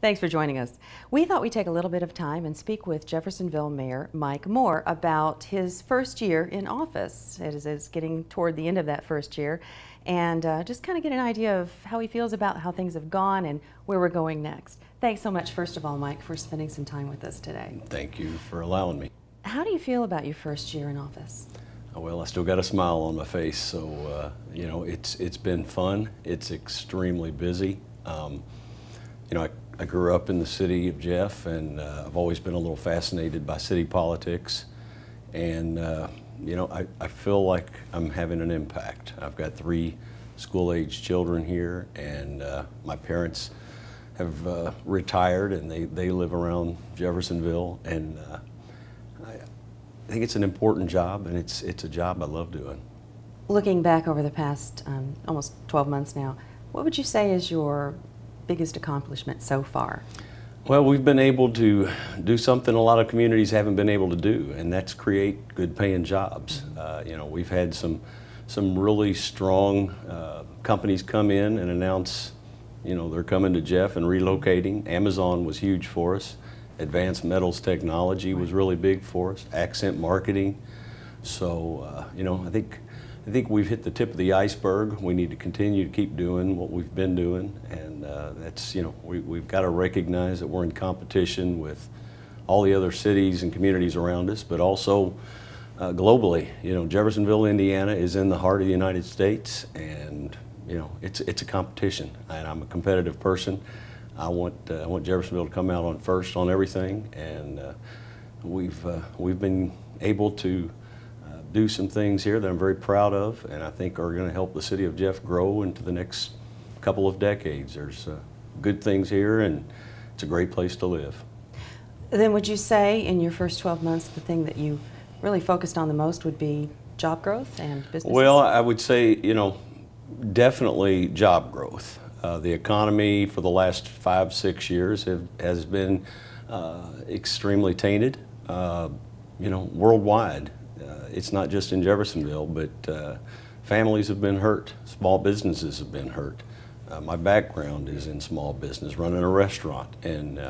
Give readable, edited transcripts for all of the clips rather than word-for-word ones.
Thanks for joining us. We thought we'd take a little bit of time and speak with Jeffersonville Mayor Mike Moore about his first year in office. It is getting toward the end of that first year, and just kind of get an idea of how he feels about how things have gone and where we're going next. Thanks so much, first of all, Mike, for spending some time with us today. Thank you for allowing me. How do you feel about your first year in office? Well, I still got a smile on my face, so you know, it's been fun. It's extremely busy. You know, I grew up in the city of Jeff, and I've always been a little fascinated by city politics. And you know, I feel like I'm having an impact. I've got 3 school-age children here, and my parents have retired, and they live around Jeffersonville. And I think it's an important job, and it's a job I love doing. Looking back over the past almost 12 months now, what would you say is your biggest accomplishment so far? Well, we've been able to do something a lot of communities haven't been able to do, and that's create good paying jobs. You know, we've had some really strong companies come in and announce, you know, they're coming to Jeff and relocating. Amazon was huge for us. Advanced Metals Technology was really big for us. Accent Marketing. So, you know, I think we've hit the tip of the iceberg. We need to continue to keep doing what we've been doing, and that's, you know, we've got to recognize that we're in competition with all the other cities and communities around us, but also globally. You know, Jeffersonville, Indiana is in the heart of the United States, and you know, it's a competition, and I'm a competitive person. I want Jeffersonville to come out on first on everything, and we've been able to do some things here that I'm very proud of, and I think are going to help the city of Jeff grow into the next couple of decades. There's good things here, and it's a great place to live. Then would you say in your first 12 months the thing that you really focused on the most would be job growth and business? Well, I would say, you know, definitely job growth. The economy for the last 5-6 years has been extremely tainted, you know, worldwide. It's not just in Jeffersonville, but families have been hurt, small businesses have been hurt. My background is in small business, running a restaurant, and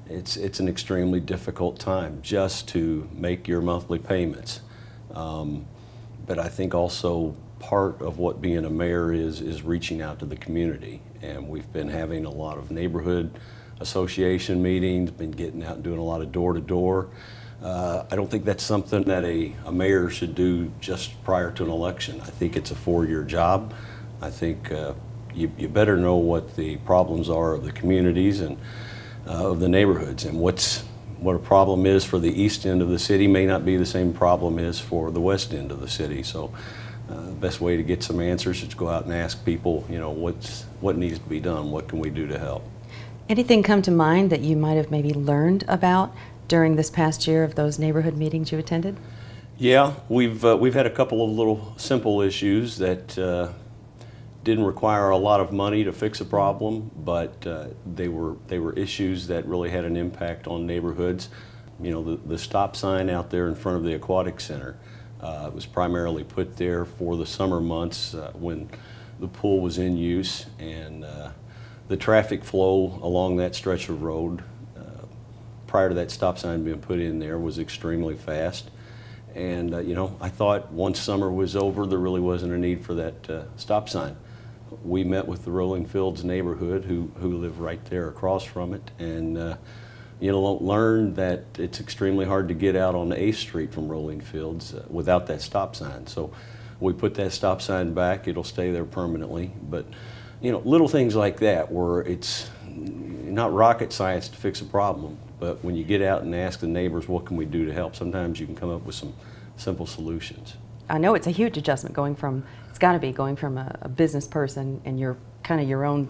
it's an extremely difficult time just to make your monthly payments. But I think also part of what being a mayor is reaching out to the community, and we've been having a lot of neighborhood association meetings, been getting out and doing a lot of door-to-door. I don't think that's something that a mayor should do just prior to an election. I think it's a 4-year job. I think you better know what the problems are of the communities and of the neighborhoods, and what a problem is for the east end of the city may not be the same problem is for the west end of the city. So the best way to get some answers is to go out and ask people, you know, what needs to be done, what can we do to help. Anything come to mind that you might have maybe learned about during this past year of those neighborhood meetings you attended? Yeah, we've had a couple of little simple issues that didn't require a lot of money to fix a problem, but they were issues that really had an impact on neighborhoods. You know, the stop sign out there in front of the aquatic center was primarily put there for the summer months when the pool was in use, and the traffic flow along that stretch of road prior to that stop sign being put in there was extremely fast. And you know, I thought once summer was over, there really wasn't a need for that stop sign. We met with the Rolling Fields neighborhood who live right there across from it, and you know, learned that it's extremely hard to get out on 8th Street from Rolling Fields without that stop sign. So we put that stop sign back. It'll stay there permanently. But you know, little things like that where it's not rocket science to fix a problem, but when you get out and ask the neighbors what can we do to help, sometimes you can come up with some simple solutions. I know it's a huge adjustment going from, it's got to be going from a business person and you're kind of your own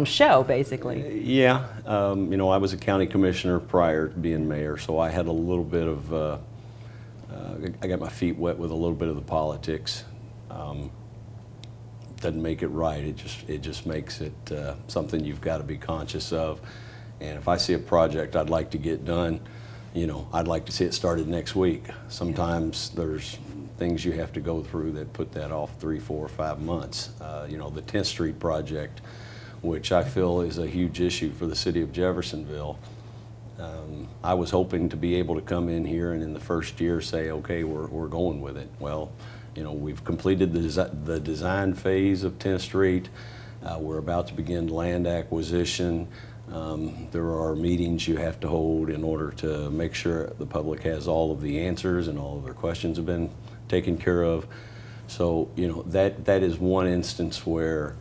show, basically. Yeah, you know, I was a county commissioner prior to being mayor, so I had a little bit of, I got my feet wet with a little bit of the politics. Doesn't make it right, it just makes it something you've got to be conscious of. And if I see a project I'd like to get done, you know, I'd like to see it started next week. Sometimes there's things you have to go through that put that off 3, 4, 5 months. You know, the 10th Street project which I feel is a huge issue for the city of Jeffersonville. I was hoping to be able to come in here and in the first year say, okay, we're going with it. Well, you know, we've completed the design phase of 10th Street. We're about to begin land acquisition. There are meetings you have to hold in order to make sure the public has all of the answers and all of their questions have been taken care of. So, you know, that is one instance where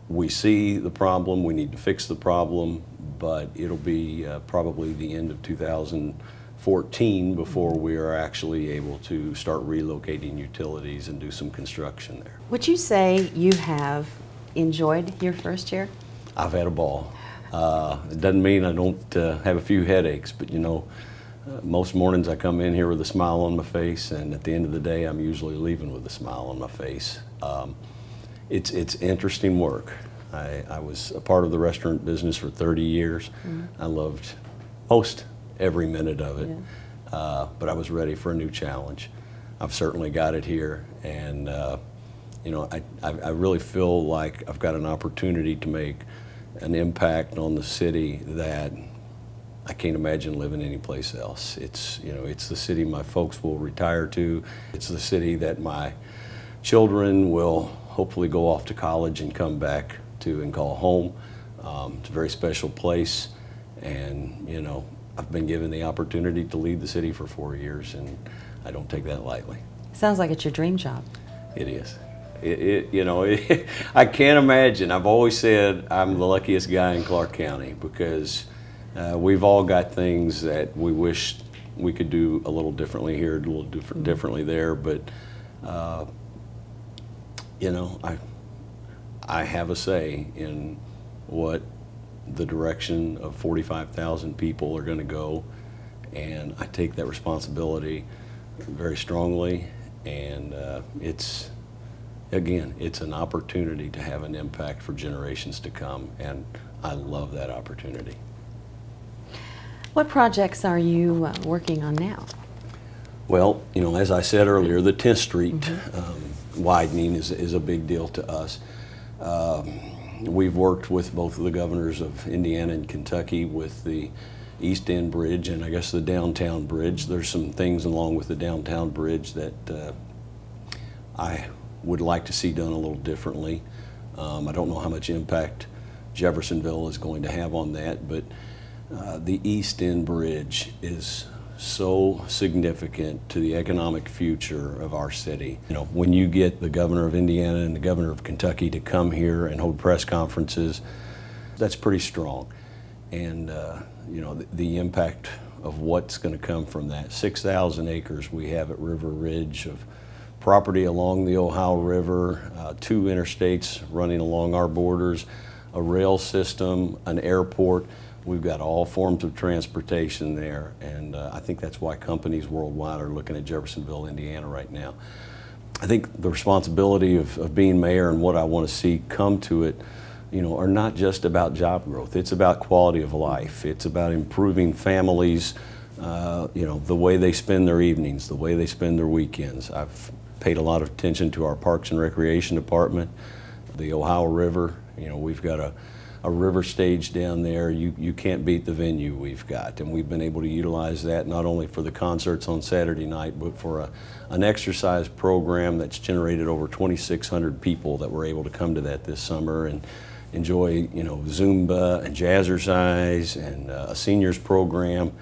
we see the problem, we need to fix the problem, but it'll be probably the end of 2014 before we are actually able to start relocating utilities and do some construction there. Would you say you have enjoyed your first year? I've had a ball. It doesn't mean I don't have a few headaches, but you know, most mornings I come in here with a smile on my face, and at the end of the day I'm usually leaving with a smile on my face. It's interesting work. I was a part of the restaurant business for 30 years. I loved most every minute of it, but I was ready for a new challenge. I've certainly got it here, and you know, I really feel like I've got an opportunity to make an impact on the city that I can't imagine living anyplace else. It's, you know, it's the city my folks will retire to. It's the city that my children will hopefully go off to college and come back to and call home. It's a very special place, and you know, I've been given the opportunity to lead the city for 4 years, and I don't take that lightly. Sounds like it's your dream job. It is. You know, I can't imagine. I've always said I'm the luckiest guy in Clark County because we've all got things that we wish we could do a little differently here, a little differently there, but you know, I have a say in what the direction of 45,000 people are going to go, and I take that responsibility very strongly, and again, it's an opportunity to have an impact for generations to come, and I love that opportunity. What projects are you working on now? Well, you know, as I said earlier, the 10th Street widening is a big deal to us. We've worked with both of the governors of Indiana and Kentucky with the East End Bridge and I guess the downtown bridge. There's some things along with the downtown bridge that I would like to see done a little differently. I don't know how much impact Jeffersonville is going to have on that, but the East End Bridge is so significant to the economic future of our city. You know, when you get the governor of Indiana and the governor of Kentucky to come here and hold press conferences, that's pretty strong. And you know, the impact of what's going to come from that. 6,000 acres we have at River Ridge of property along the Ohio River, 2 interstates running along our borders, a rail system, an airport. We've got all forms of transportation there, and I think that's why companies worldwide are looking at Jeffersonville, Indiana right now. I think the responsibility of being mayor and what I want to see come to it, you know, are not just about job growth. It's about quality of life. It's about improving families, you know, the way they spend their evenings, the way they spend their weekends. I've paid a lot of attention to our Parks and Recreation Department, the Ohio River. You know, we've got a river stage down there. You can't beat the venue we've got, and we've been able to utilize that not only for the concerts on Saturday night, but for an exercise program that's generated over 2,600 people that were able to come to that this summer and enjoy, you know, Zumba and Jazzercise and a seniors program,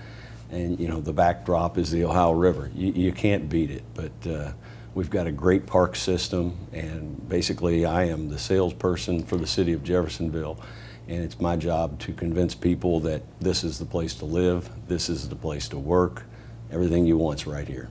and you know, the backdrop is the Ohio River. You can't beat it, but we've got a great park system, and basically I am the salesperson for the city of Jeffersonville. And it's my job to convince people that this is the place to live, this is the place to work, everything you want's right here.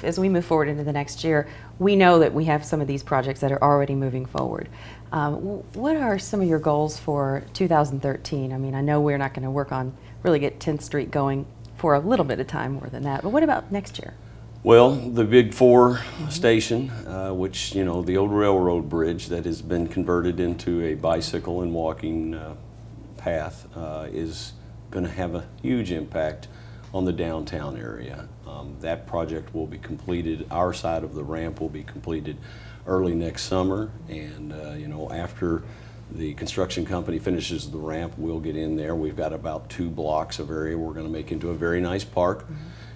As we move forward into the next year, we know that we have some of these projects that are already moving forward. What are some of your goals for 2013? I mean, I know we're not going to really get 10th Street going for a little bit of time more than that, but what about next year? Well, the Big 4 station, which, you know, the old railroad bridge that has been converted into a bicycle and walking path is going to have a huge impact on the downtown area. That project will be completed, our side of the ramp will be completed early next summer, and you know, after the construction company finishes the ramp, we'll get in there. We've got about 2 blocks of area we're going to make into a very nice park.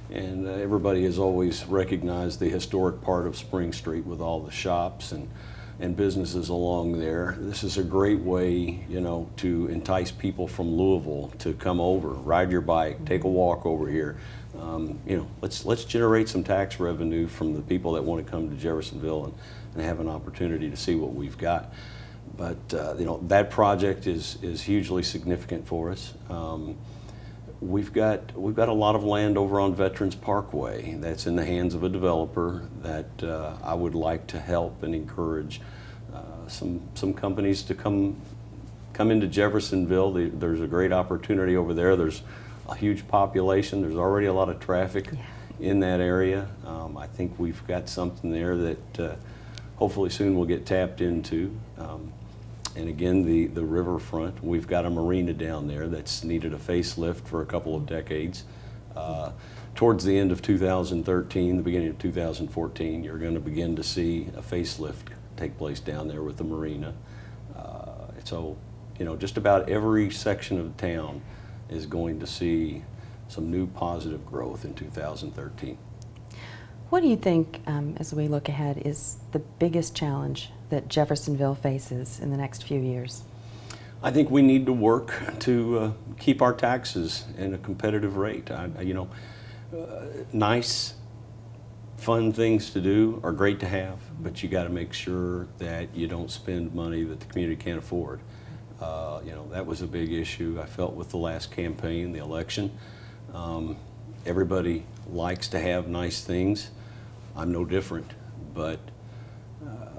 And everybody has always recognized the historic part of Spring Street with all the shops and businesses along there. This is a great way, you know, to entice people from Louisville to come over, ride your bike, take a walk over here. You know, let's generate some tax revenue from the people that want to come to Jeffersonville and have an opportunity to see what we've got. But you know, that project is hugely significant for us. We've got a lot of land over on Veterans Parkway that's in the hands of a developer that I would like to help and encourage some companies to come into Jeffersonville. There's a great opportunity over there. There's a huge population. There's already a lot of traffic in that area. I think we've got something there that hopefully soon will get tapped into. And again, the riverfront, we've got a marina down there that's needed a facelift for a couple of decades. Towards the end of 2013, the beginning of 2014, you're going to begin to see a facelift take place down there with the marina. So, you know, just about every section of the town is going to see some new positive growth in 2013. What do you think, as we look ahead, is the biggest challenge that Jeffersonville faces in the next few years? I think we need to work to keep our taxes in a competitive rate. You know, nice, fun things to do are great to have, but you got to make sure that you don't spend money that the community can't afford. You know, that was a big issue I felt with the last campaign, the election. Everybody likes to have nice things. I'm no different, but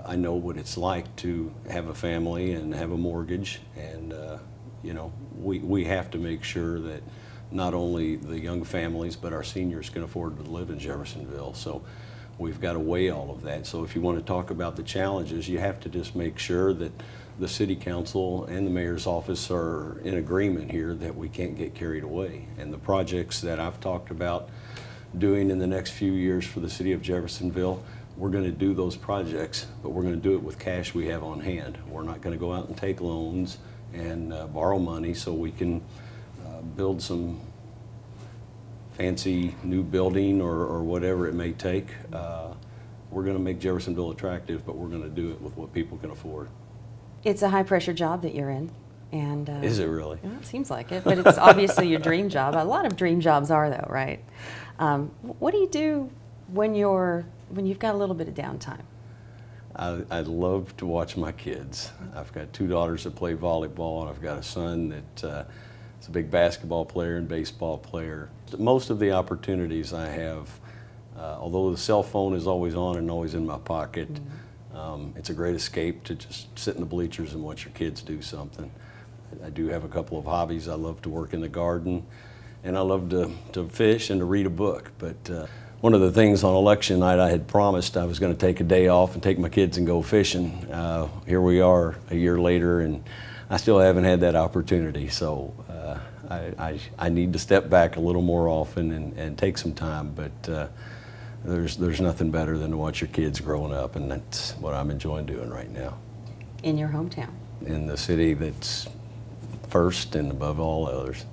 I know what it's like to have a family and have a mortgage, and you know, we have to make sure that not only the young families but our seniors can afford to live in Jeffersonville. So we've got to weigh all of that. So if you want to talk about the challenges, you have to just make sure that the city council and the mayor's office are in agreement here that we can't get carried away. And the projects that I've talked about doing in the next few years for the city of Jeffersonville, we're going to do those projects, but we're going to do it with cash we have on hand. We're not going to go out and take loans and borrow money so we can build some fancy new building or whatever it may take. We're going to make Jeffersonville attractive, but we're going to do it with what people can afford. It's a high-pressure job that you're in. And, is it really? Well, it seems like it, but it's obviously your dream job. A lot of dream jobs are, though, right? What do you do when you've got a little bit of downtime? I love to watch my kids. I've got 2 daughters that play volleyball, and I've got a son that is a big basketball player and baseball player. Most of the opportunities I have, although the cell phone is always on and always in my pocket, it's a great escape to just sit in the bleachers and watch your kids do something. I do have a couple of hobbies. I love to work in the garden, and I love to fish and to read a book. But one of the things on election night, I had promised I was going to take a day off and take my kids and go fishing. Here we are a year later, and I still haven't had that opportunity. So I need to step back a little more often and take some time. But there's nothing better than to watch your kids growing up, and that's what I'm enjoying doing right now. In your hometown? In the city that's first and above all others.